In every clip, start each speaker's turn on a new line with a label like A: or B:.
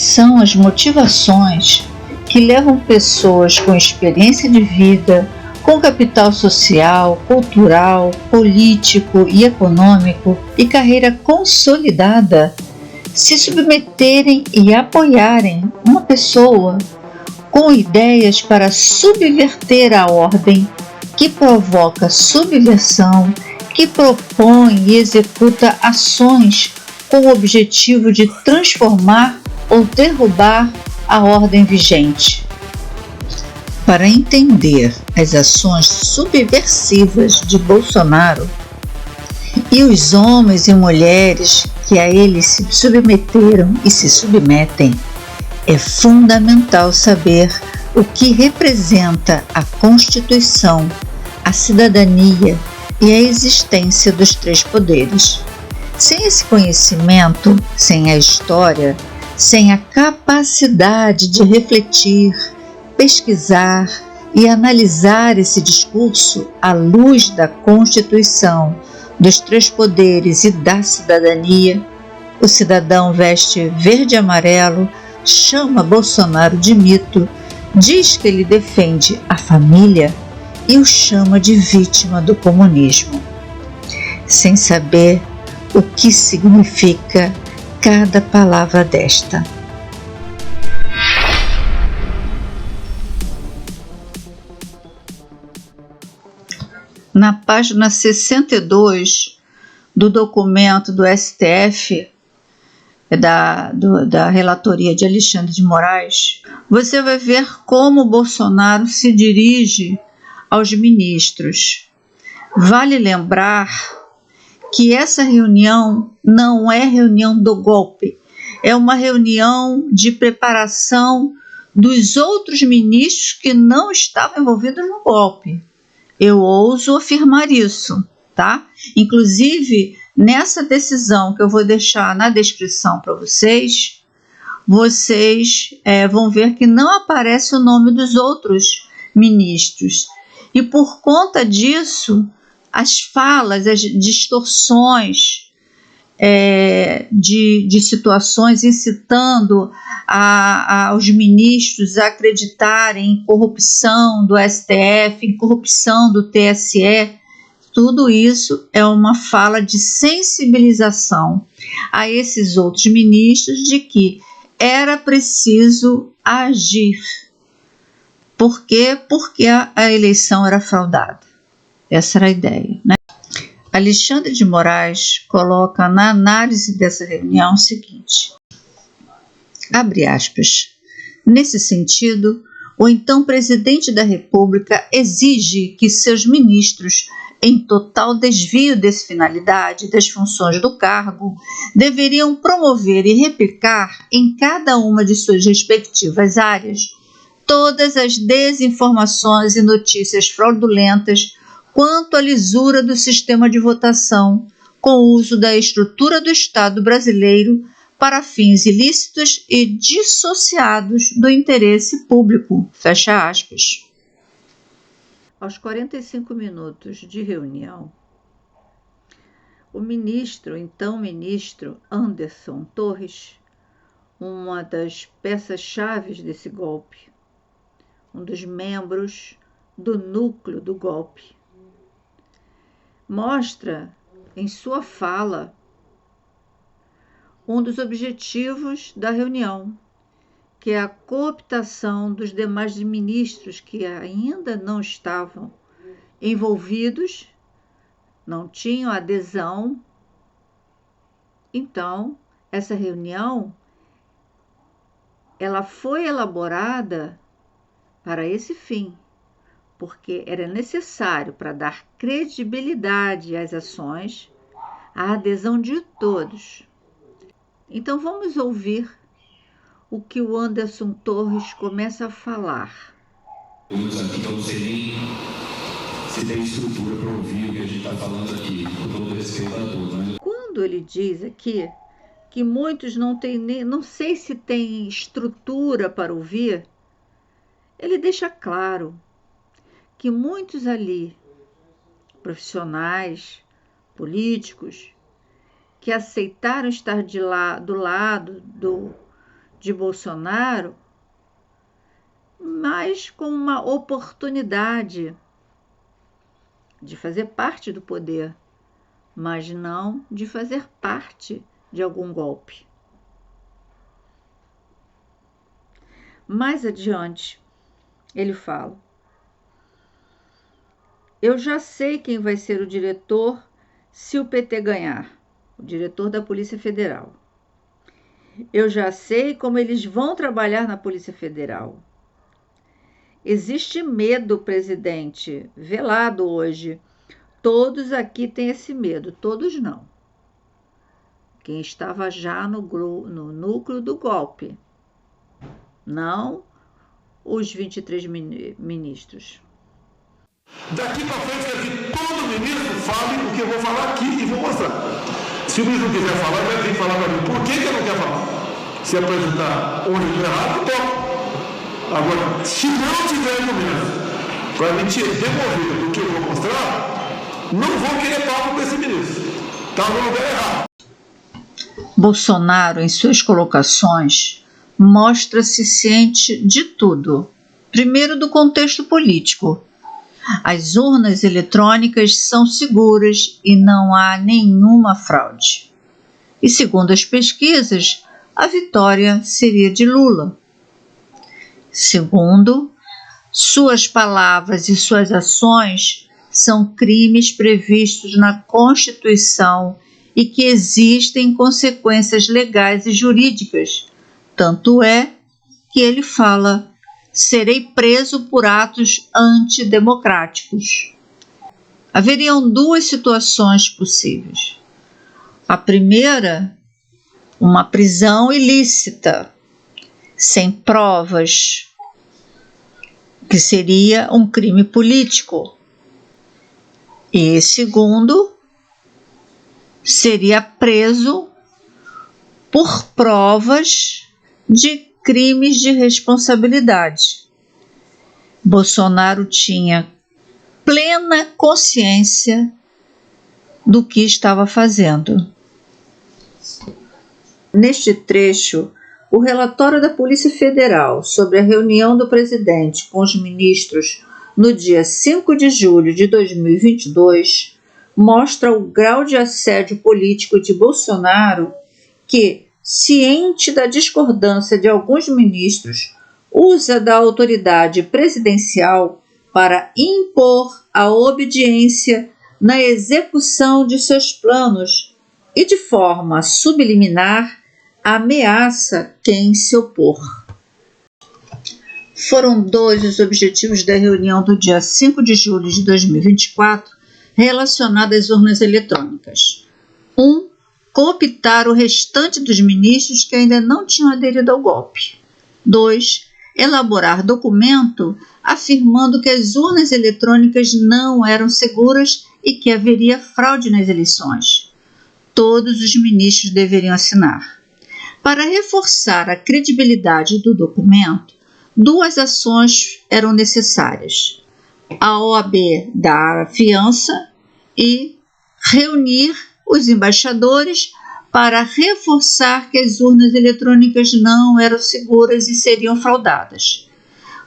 A: são as motivações que levam pessoas com experiência de vida, com capital social, cultural, político e econômico e carreira consolidada, se submeterem e apoiarem uma pessoa com ideias para subverter a ordem, que provoca subversão, que propõe e executa ações com o objetivo de transformar ou derrubar a ordem vigente. Para entender as ações subversivas de Bolsonaro e os homens e mulheres que a ele se submeteram e se submetem, é fundamental saber o que representa a Constituição, a cidadania e a existência dos três poderes. Sem esse conhecimento, sem a história, sem a capacidade de refletir, pesquisar e analisar esse discurso à luz da Constituição, dos três poderes e da cidadania, o cidadão veste verde e amarelo, chama Bolsonaro de mito, diz que ele defende a família e o chama de vítima do comunismo, sem saber o que significa cada palavra desta. Na página 62 do documento do STF, da relatoria de Alexandre de Moraes, você vai ver como Bolsonaro se dirige aos ministros. Vale lembrar que essa reunião não é reunião do golpe, é uma reunião de preparação dos outros ministros que não estavam envolvidos no golpe. Eu ouso afirmar isso, tá? Inclusive, nessa decisão que eu vou deixar na descrição para vocês vão ver que não aparece o nome dos outros ministros. E por conta disso, as falas, as distorções de situações incitando aos ministros a acreditarem em corrupção do STF, em corrupção do TSE, tudo isso é uma fala de sensibilização a esses outros ministros de que era preciso agir. Por quê? Porque a eleição era fraudada. Essa era a ideia, né? Alexandre de Moraes coloca na análise dessa reunião o seguinte, abre aspas, nesse sentido, o então presidente da República exige que seus ministros, em total desvio dessa finalidade das funções do cargo, deveriam promover e replicar em cada uma de suas respectivas áreas todas as desinformações e notícias fraudulentas quanto à lisura do sistema de votação, com o uso da estrutura do Estado brasileiro para fins ilícitos e dissociados do interesse público. Fecha aspas. Aos 45 minutos de reunião, o então ministro Anderson Torres, uma das peças-chave desse golpe, um dos membros do núcleo do golpe, mostra em sua fala um dos objetivos da reunião, que é a cooptação dos demais ministros que ainda não estavam envolvidos, não tinham adesão. Então, essa reunião ela foi elaborada para esse fim, porque era necessário, para dar credibilidade às ações, a adesão de todos. Então vamos ouvir o que o Anderson Torres começa a falar.
B: Aqui, eu não sei nem se tem estrutura para ouvir o que a gente está falando aqui, com todo respeito a todos. Né?
A: Quando ele diz aqui que muitos não têm nem, não sei se tem estrutura para ouvir, ele deixa claro que muitos ali, profissionais, políticos, que aceitaram estar do lado de Bolsonaro, mas como uma oportunidade de fazer parte do poder, mas não de fazer parte de algum golpe. Mais adiante, ele fala: eu já sei quem vai ser o diretor se o PT ganhar, o diretor da Polícia Federal. Eu já sei como eles vão trabalhar na Polícia Federal. Existe medo, presidente, velado hoje. Todos aqui têm esse medo, todos não. Quem estava já no núcleo do golpe, não os 23 ministros.
C: Daqui para frente, quero que todo ministro fale o que eu vou falar aqui e vou mostrar. Se o ministro não quiser falar, vai vir falar para mim. Por que eu não quero falar? Se apresentar onde eu errado, toco. Agora, se não tiver argumento para me demover do que eu vou mostrar, não vou querer papo com esse ministro. Está no lugar errado.
A: Bolsonaro, em suas colocações, mostra-se ciente de tudo. Primeiro, do contexto político. As urnas eletrônicas são seguras e não há nenhuma fraude. E segundo as pesquisas, a vitória seria de Lula. Segundo, suas palavras e suas ações são crimes previstos na Constituição e que existem consequências legais e jurídicas. Tanto é que ele fala: serei preso por atos antidemocráticos. Haveriam duas situações possíveis. A primeira, uma prisão ilícita, sem provas, que seria um crime político. E segundo, seria preso por provas de crimes de responsabilidade. Bolsonaro tinha plena consciência do que estava fazendo. Neste trecho, o relatório da Polícia Federal sobre a reunião do presidente com os ministros no dia 5 de julho de 2022 mostra o grau de assédio político de Bolsonaro que, ciente da discordância de alguns ministros, usa da autoridade presidencial para impor a obediência na execução de seus planos e, de forma subliminar, ameaça quem se opor. Foram dois os objetivos da reunião do dia 5 de julho de 2024 relacionada às urnas eletrônicas. 1. Cooptar o restante dos ministros que ainda não tinham aderido ao golpe. 2. Elaborar documento afirmando que as urnas eletrônicas não eram seguras e que haveria fraude nas eleições. Todos os ministros deveriam assinar. Para reforçar a credibilidade do documento, duas ações eram necessárias: a OAB dar fiança e reunir os embaixadores para reforçar que as urnas eletrônicas não eram seguras e seriam fraudadas.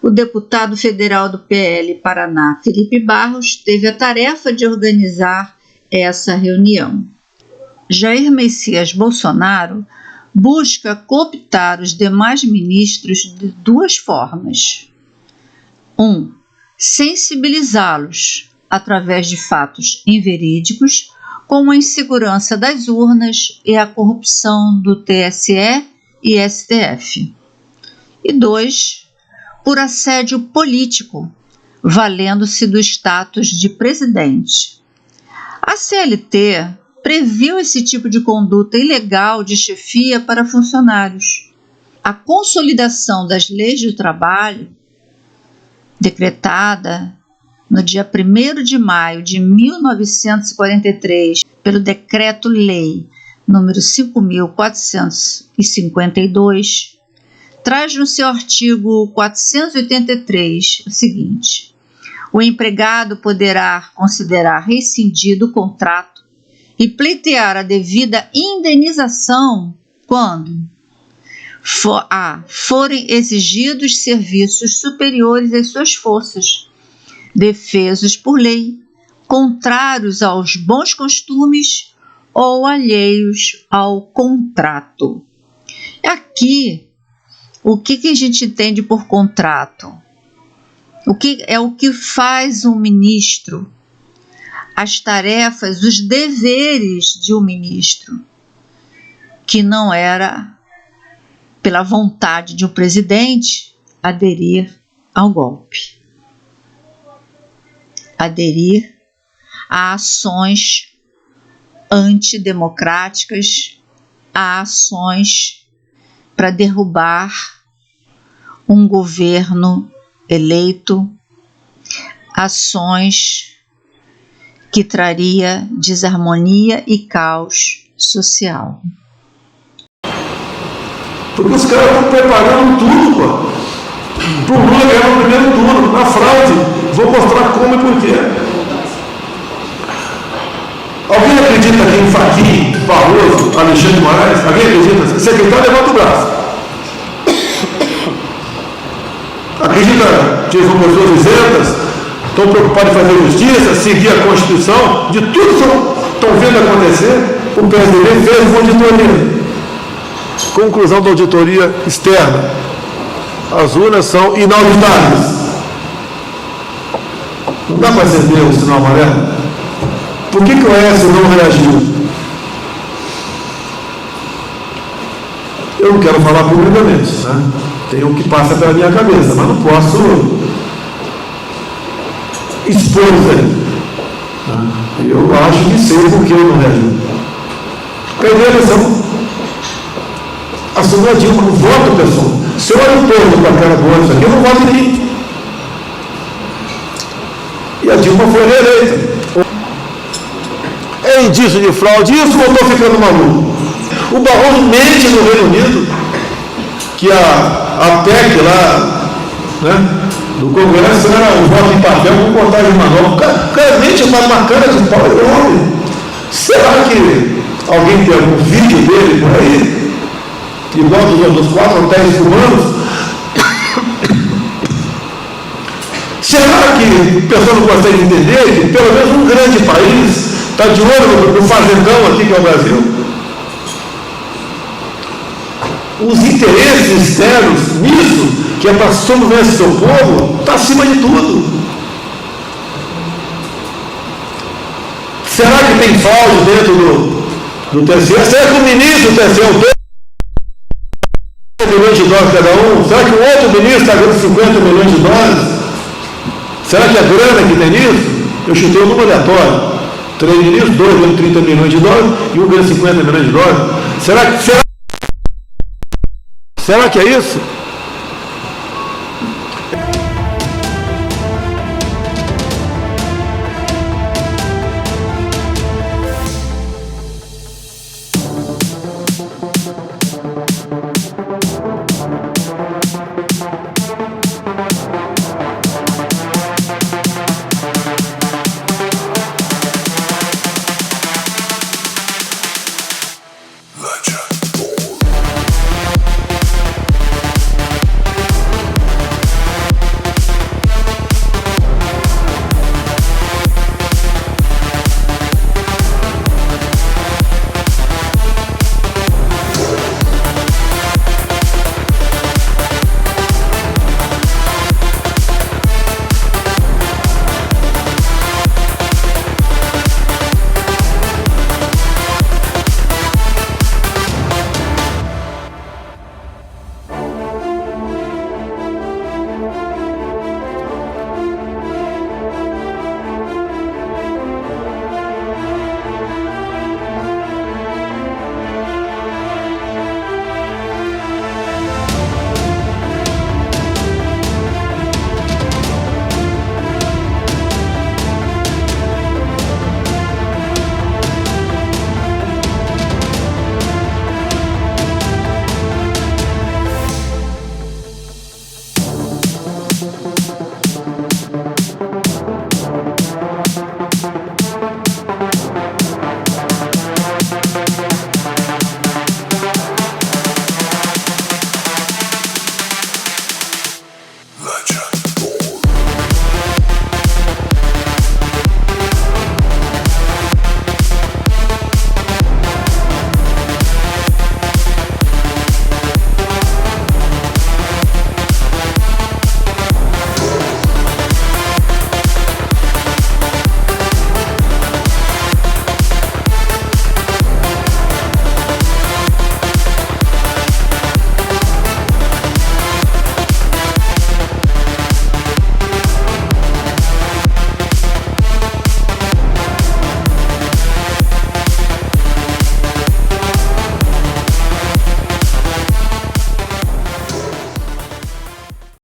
A: O deputado federal do PL Paraná, Felipe Barros, teve a tarefa de organizar essa reunião. Jair Messias Bolsonaro busca cooptar os demais ministros de duas formas. 1. Sensibilizá-los através de fatos inverídicos, como a insegurança das urnas e a corrupção do TSE e STF. E 2. Por assédio político, valendo-se do status de presidente. A CLT previu esse tipo de conduta ilegal de chefia para funcionários. A consolidação das leis do trabalho, decretada no dia 1º de maio de 1943 pelo Decreto-Lei número 5.452, traz no seu artigo 483 o seguinte: o empregado poderá considerar rescindido o contrato e pleitear a devida indenização quando forem exigidos serviços superiores às suas forças, defesos por lei, contrários aos bons costumes ou alheios ao contrato. Aqui, o que a gente entende por contrato? O que faz um ministro? As tarefas, os deveres de um ministro, que não era, pela vontade de um presidente, aderir ao golpe, aderir a ações antidemocráticas, a ações para derrubar um governo eleito, ações que traria desarmonia e caos social.
C: Porque os caras estão preparando tudo, pô. Para o Lula ganhar no primeiro turno, na fraude. Vou mostrar como e por quê. Alguém acredita que em Fachin, Barroso, Alexandre de Moraes? Alguém acredita? Secretário, levanta o braço. Acredita que são pessoas isentas, estão preocupados em fazer justiça, seguir a Constituição, de tudo que estão vendo acontecer? O PSDB fez uma auditoria. Conclusão da auditoria externa: as urnas são inauditáveis. Não dá para acender o sinal amarelo? Por que o Oeste não reagiu? Eu não quero falar publicamente, né? Tem o que passa pela minha cabeça, mas não posso expor isso aí. Eu acho que sei por que eu não reagiu. Perdi a eleição. Assumiu a Dilma, não voto, pessoal. Se eu olho o povo com a cara boa isso aqui, eu não voto em mim. E a Dilma foi reeleita. É indício de fraude, isso eu estou ficando maluco. O Barroso mente no Reino Unido que a PEC lá, né, do Congresso era um voto em papel com contagem manual. O cara mente, faz uma cara de pau e homem. Será que alguém tem algum vídeo dele por aí? Igual dos 4 ou 10 cubanos? Será que o pessoal não consegue entender que pelo menos um grande país está de olho no fazendão aqui que é o Brasil? Os interesses externos nisso, que é para sobrevivência do seu povo, está acima de tudo. Será que tem fraude dentro do TSE? Será que o ministro do TSE é milhões de dólares cada um? Será que o outro ministro está ganhando 50 milhões de dólares? Será que a grana que tem nisso? Eu chutei um número aleatório. 3 ministros, 2 ganham 30 milhões de dólares e um ganha 50 milhões de dólares. Será que é isso?